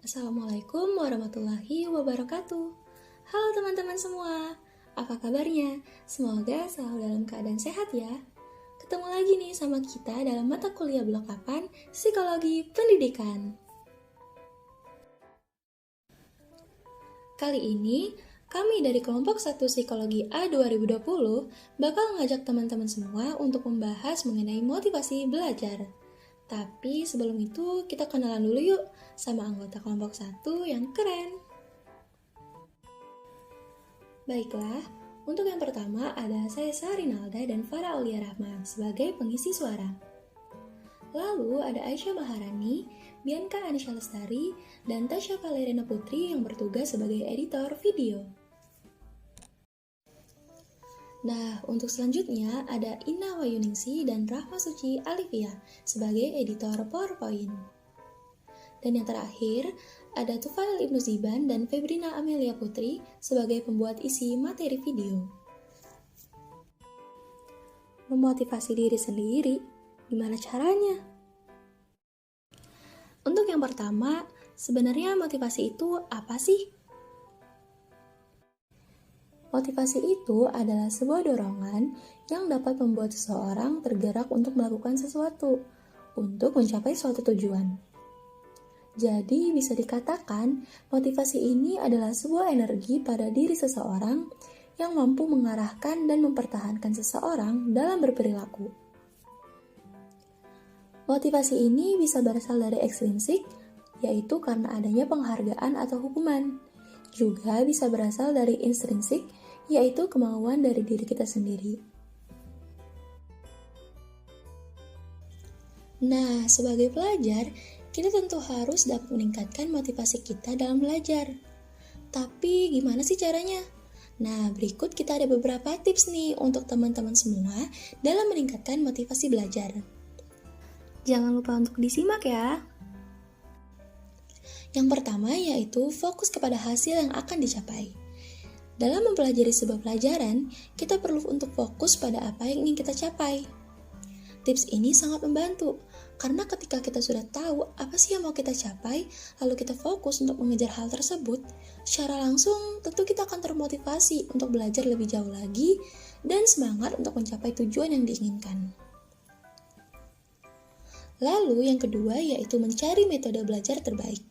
Assalamualaikum warahmatullahi wabarakatuh. Halo teman-teman semua, apa kabarnya? Semoga selalu dalam keadaan sehat ya. Ketemu lagi nih sama kita dalam mata kuliah blok 8 Psikologi Pendidikan. Kali ini, kami dari kelompok 1 Psikologi A 2020 bakal ngajak teman-teman semua untuk membahas mengenai motivasi belajar. Tapi sebelum itu, kita kenalan dulu yuk sama anggota kelompok 1 yang keren. Baiklah, untuk yang pertama ada saya Sarinalda dan Farah Aulia Rahma sebagai pengisi suara. Lalu ada Aisyah Maharani, Bianca Anisha Lestari, dan Tasya Valerina Putri yang bertugas sebagai editor video. Nah, untuk selanjutnya ada Ina Wayuningsi dan Rahma Suci Alivia sebagai editor PowerPoint. Dan yang terakhir, ada Tufail Ibnu Ziban dan Febrina Amelia Putri sebagai pembuat isi materi video. Memotivasi diri sendiri, gimana caranya? Untuk yang pertama, sebenarnya motivasi itu apa sih? Motivasi itu adalah sebuah dorongan yang dapat membuat seseorang tergerak untuk melakukan sesuatu, untuk mencapai suatu tujuan. Jadi, bisa dikatakan motivasi ini adalah sebuah energi pada diri seseorang yang mampu mengarahkan dan mempertahankan seseorang dalam berperilaku. Motivasi ini bisa berasal dari ekstrinsik, yaitu karena adanya penghargaan atau hukuman. Juga bisa berasal dari intrinsik, yaitu kemauan dari diri kita sendiri. Nah, sebagai pelajar, kita tentu harus dapat meningkatkan motivasi kita dalam belajar. Tapi gimana sih caranya? Nah, berikut kita ada beberapa tips nih untuk teman-teman semua dalam meningkatkan motivasi belajar. Jangan lupa untuk disimak ya. Yang pertama yaitu fokus kepada hasil yang akan dicapai. Dalam mempelajari sebuah pelajaran, kita perlu untuk fokus pada apa yang ingin kita capai. Tips ini sangat membantu, karena ketika kita sudah tahu apa sih yang mau kita capai, lalu kita fokus untuk mengejar hal tersebut, secara langsung tentu kita akan termotivasi untuk belajar lebih jauh lagi dan semangat untuk mencapai tujuan yang diinginkan. Lalu yang kedua yaitu mencari metode belajar terbaik.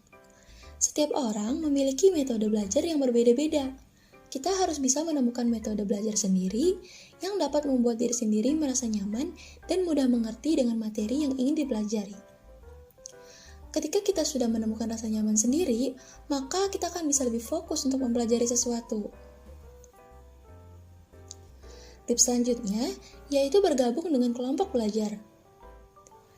Setiap orang memiliki metode belajar yang berbeda-beda. Kita harus bisa menemukan metode belajar sendiri yang dapat membuat diri sendiri merasa nyaman dan mudah mengerti dengan materi yang ingin dipelajari. Ketika kita sudah menemukan rasa nyaman sendiri, maka kita akan bisa lebih fokus untuk mempelajari sesuatu. Tips selanjutnya yaitu bergabung dengan kelompok belajar.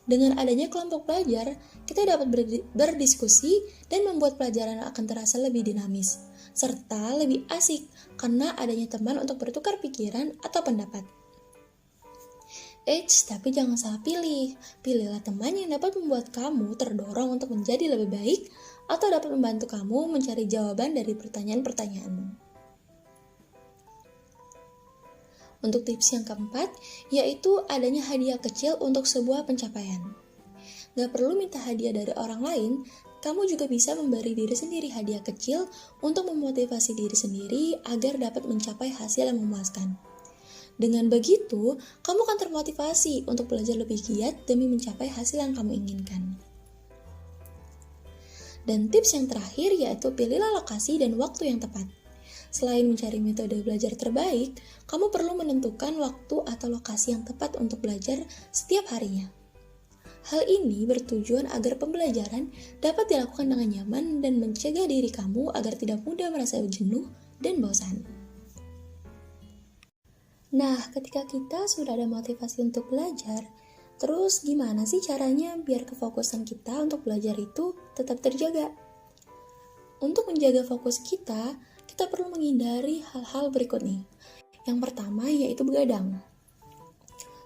Dengan adanya kelompok belajar, kita dapat berdiskusi dan membuat pelajaran akan terasa lebih dinamis, serta lebih asik karena adanya teman untuk bertukar pikiran atau pendapat. Tapi jangan salah pilih. Pilihlah teman yang dapat membuat kamu terdorong untuk menjadi lebih baik atau dapat membantu kamu mencari jawaban dari pertanyaan-pertanyaanmu. Untuk tips yang keempat, yaitu adanya hadiah kecil untuk sebuah pencapaian. Gak perlu minta hadiah dari orang lain, kamu juga bisa memberi diri sendiri hadiah kecil untuk memotivasi diri sendiri agar dapat mencapai hasil yang memuaskan. Dengan begitu, kamu akan termotivasi untuk belajar lebih giat demi mencapai hasil yang kamu inginkan. Dan tips yang terakhir yaitu pilihlah lokasi dan waktu yang tepat. Selain mencari metode belajar terbaik, kamu perlu menentukan waktu atau lokasi yang tepat untuk belajar setiap harinya. Hal ini bertujuan agar pembelajaran dapat dilakukan dengan nyaman dan mencegah diri kamu agar tidak mudah merasa jenuh dan bosan. Nah, ketika kita sudah ada motivasi untuk belajar, terus gimana sih caranya biar kefokusan kita untuk belajar itu tetap terjaga? Untuk menjaga fokus kita perlu menghindari hal-hal berikut nih. Yang pertama yaitu begadang.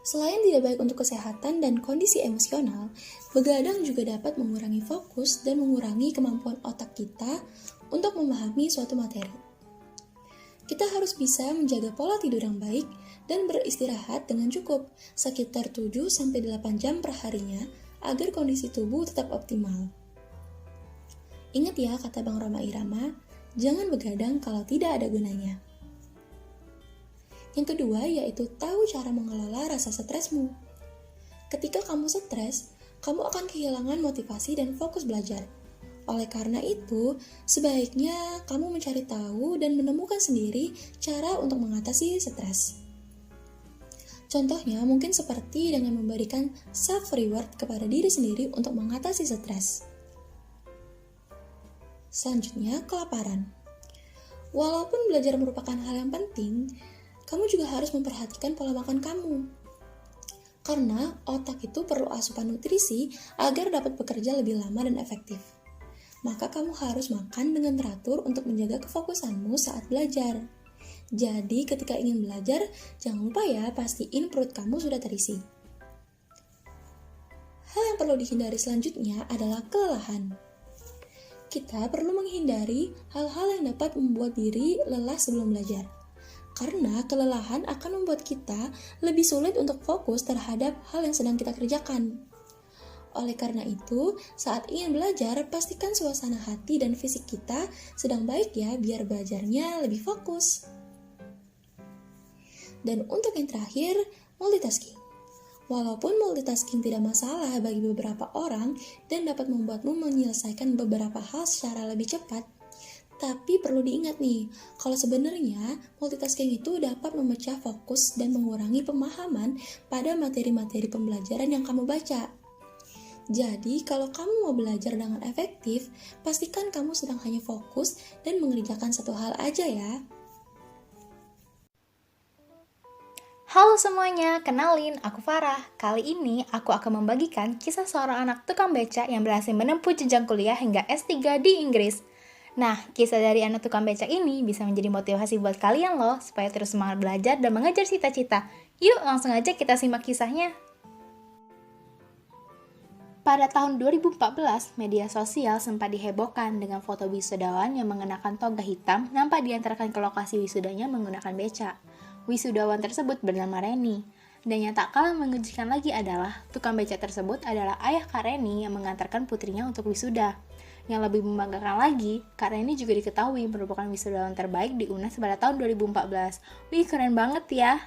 Selain tidak baik untuk kesehatan dan kondisi emosional, begadang juga dapat mengurangi fokus dan mengurangi kemampuan otak kita untuk memahami suatu materi. Kita harus bisa menjaga pola tidur yang baik dan beristirahat dengan cukup, sekitar 7-8 jam per harinya agar kondisi tubuh tetap optimal. Ingat ya kata Bang Roma Irama, jangan begadang kalau tidak ada gunanya. Yang kedua yaitu tahu cara mengelola rasa stresmu. Ketika kamu stres, kamu akan kehilangan motivasi dan fokus belajar. Oleh karena itu, sebaiknya kamu mencari tahu dan menemukan sendiri cara untuk mengatasi stres. Contohnya mungkin seperti dengan memberikan self-reward kepada diri sendiri untuk mengatasi stres. Selanjutnya, kelaparan. Walaupun belajar merupakan hal yang penting, kamu juga harus memperhatikan pola makan kamu. Karena otak itu perlu asupan nutrisi agar dapat bekerja lebih lama dan efektif. Maka kamu harus makan dengan teratur untuk menjaga kefokusanmu saat belajar. Jadi ketika ingin belajar, jangan lupa ya pastiin perut kamu sudah terisi. Hal yang perlu dihindari selanjutnya adalah kelelahan. Kita perlu menghindari hal-hal yang dapat membuat diri lelah sebelum belajar. Karena kelelahan akan membuat kita lebih sulit untuk fokus terhadap hal yang sedang kita kerjakan. Oleh karena itu, saat ingin belajar, pastikan suasana hati dan fisik kita sedang baik ya biar belajarnya lebih fokus. Dan untuk yang terakhir, multitasking. Walaupun multitasking tidak masalah bagi beberapa orang dan dapat membuatmu menyelesaikan beberapa hal secara lebih cepat, tapi perlu diingat nih, kalau sebenarnya multitasking itu dapat memecah fokus dan mengurangi pemahaman pada materi-materi pembelajaran yang kamu baca. Jadi, kalau kamu mau belajar dengan efektif, pastikan kamu sedang hanya fokus dan mengerjakan satu hal aja ya. Halo semuanya, kenalin, aku Farah. Kali ini aku akan membagikan kisah seorang anak tukang beca yang berhasil menempuh jenjang kuliah hingga S3 di Inggris. Nah, kisah dari anak tukang beca ini bisa menjadi motivasi buat kalian loh, supaya terus semangat belajar dan mengejar cita-cita. Yuk, langsung aja kita simak kisahnya. Pada tahun 2014, media sosial sempat dihebohkan dengan foto wisudawan yang mengenakan toga hitam nampak diantarkan ke lokasi wisudanya menggunakan beca. Wisudawan tersebut bernama Reni, dan yang tak kalah mengejutkan lagi adalah tukang beca tersebut adalah ayah Kak Reni yang mengantarkan putrinya untuk wisuda. Yang lebih membanggakan lagi, Kak Reni juga diketahui merupakan wisudawan terbaik di UNES pada tahun 2014. Wih, keren banget ya!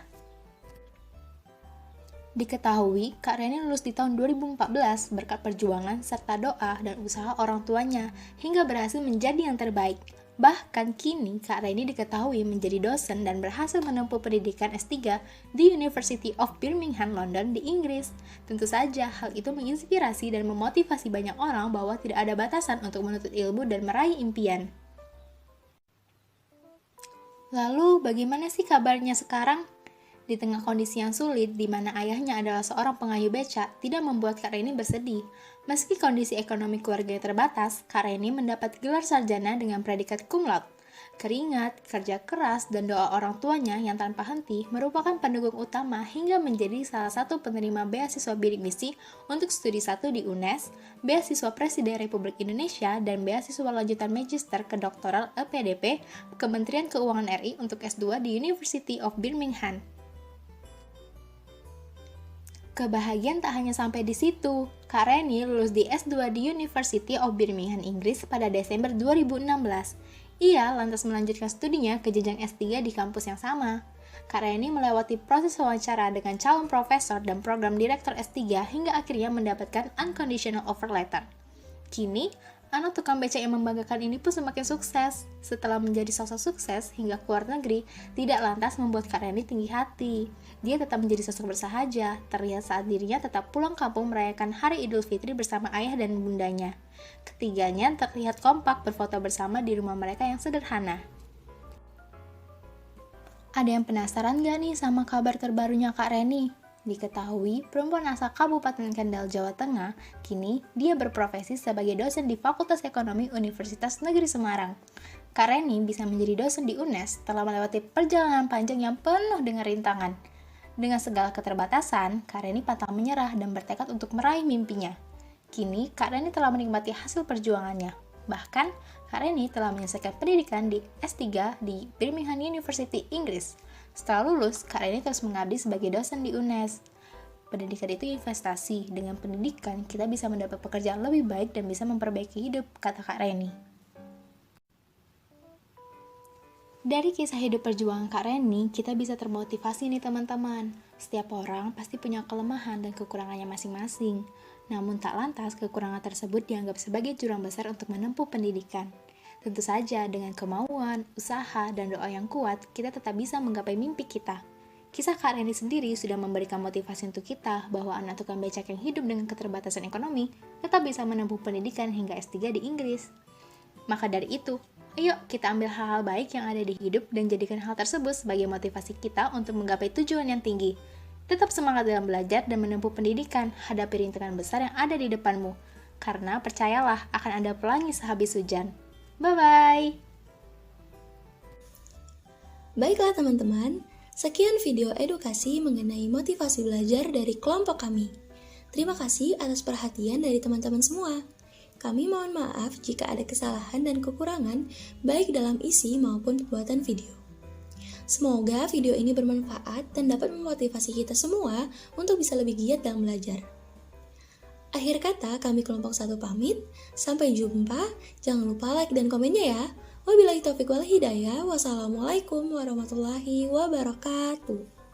Diketahui, Kak Reni lulus di tahun 2014 berkat perjuangan serta doa dan usaha orang tuanya hingga berhasil menjadi yang terbaik. Bahkan kini, Kak Reni diketahui menjadi dosen dan berhasil menempuh pendidikan S3 di University of Birmingham, London di Inggris. Tentu saja, hal itu menginspirasi dan memotivasi banyak orang bahwa tidak ada batasan untuk menuntut ilmu dan meraih impian. Lalu, bagaimana sih kabarnya sekarang? Di tengah kondisi yang sulit, di mana ayahnya adalah seorang pengayuh beca, tidak membuat Kak Reni bersedih. Meski kondisi ekonomi keluarganya terbatas, Kak Reni mendapat gelar sarjana dengan predikat cum laude. Keringat, kerja keras, dan doa orang tuanya yang tanpa henti merupakan pendukung utama hingga menjadi salah satu penerima beasiswa bidik misi untuk studi 1 di UNES, beasiswa Presiden Republik Indonesia, dan beasiswa lanjutan magister kedoktoral LPDP Kementerian Keuangan RI untuk S2 di University of Birmingham. Kebahagiaan tak hanya sampai di situ. Kak Reni lulus di S2 di University of Birmingham, Inggris pada Desember 2016. Ia lantas melanjutkan studinya ke jenjang S3 di kampus yang sama. Kak Reni melewati proses wawancara dengan calon profesor dan program direktur S3 hingga akhirnya mendapatkan unconditional offer letter. Kini, anak tukang beca yang membanggakan ini pun semakin sukses. Setelah menjadi sosok sukses hingga keluar negeri, tidak lantas membuat Kak Reni tinggi hati. Dia tetap menjadi sosok bersahaja, terlihat saat dirinya tetap pulang kampung merayakan Hari Idul Fitri bersama ayah dan bundanya. Ketiganya terlihat kompak berfoto bersama di rumah mereka yang sederhana. Ada yang penasaran gak nih sama kabar terbarunya Kak Reni? Diketahui, perempuan asal Kabupaten Kendal, Jawa Tengah, kini dia berprofesi sebagai dosen di Fakultas Ekonomi Universitas Negeri Semarang. Kak Reni bisa menjadi dosen di UNES setelah melewati perjalanan panjang yang penuh dengan rintangan. Dengan segala keterbatasan, Kak Reni pantang menyerah dan bertekad untuk meraih mimpinya. Kini, Kak Reni telah menikmati hasil perjuangannya. Bahkan, Kak Reni telah menyelesaikan pendidikan di S3 di Birmingham University, Inggris. Setelah lulus, Kak Reni terus mengabdi sebagai dosen di UNES. Pendidikan itu investasi. Dengan pendidikan, kita bisa mendapat pekerjaan lebih baik dan bisa memperbaiki hidup, kata Kak Reni. Dari kisah hidup perjuangan Kak Reni, kita bisa termotivasi nih teman-teman. Setiap orang pasti punya kelemahan dan kekurangannya masing-masing. Namun tak lantas kekurangan tersebut dianggap sebagai jurang besar untuk menempuh pendidikan. Tentu saja dengan kemauan, usaha, dan doa yang kuat, kita tetap bisa menggapai mimpi kita. Kisah Kak Reni sendiri sudah memberikan motivasi untuk kita bahwa anak tukang becak yang hidup dengan keterbatasan ekonomi tetap bisa menempuh pendidikan hingga S3 di Inggris. Maka dari itu, ayo kita ambil hal-hal baik yang ada di hidup dan jadikan hal tersebut sebagai motivasi kita untuk menggapai tujuan yang tinggi. Tetap semangat dalam belajar dan menempuh pendidikan, hadapi rintangan besar yang ada di depanmu. Karena percayalah akan ada pelangi sehabis hujan. Bye-bye! Baiklah teman-teman, sekian video edukasi mengenai motivasi belajar dari kelompok kami. Terima kasih atas perhatian dari teman-teman semua. Kami mohon maaf jika ada kesalahan dan kekurangan baik dalam isi maupun pembuatan video. Semoga video ini bermanfaat dan dapat memotivasi kita semua untuk bisa lebih giat dalam belajar. Akhir kata, kami kelompok 1 pamit. Sampai jumpa. Jangan lupa like dan komennya ya. Wabillahi taufiq wal hidayah. Wassalamualaikum warahmatullahi wabarakatuh.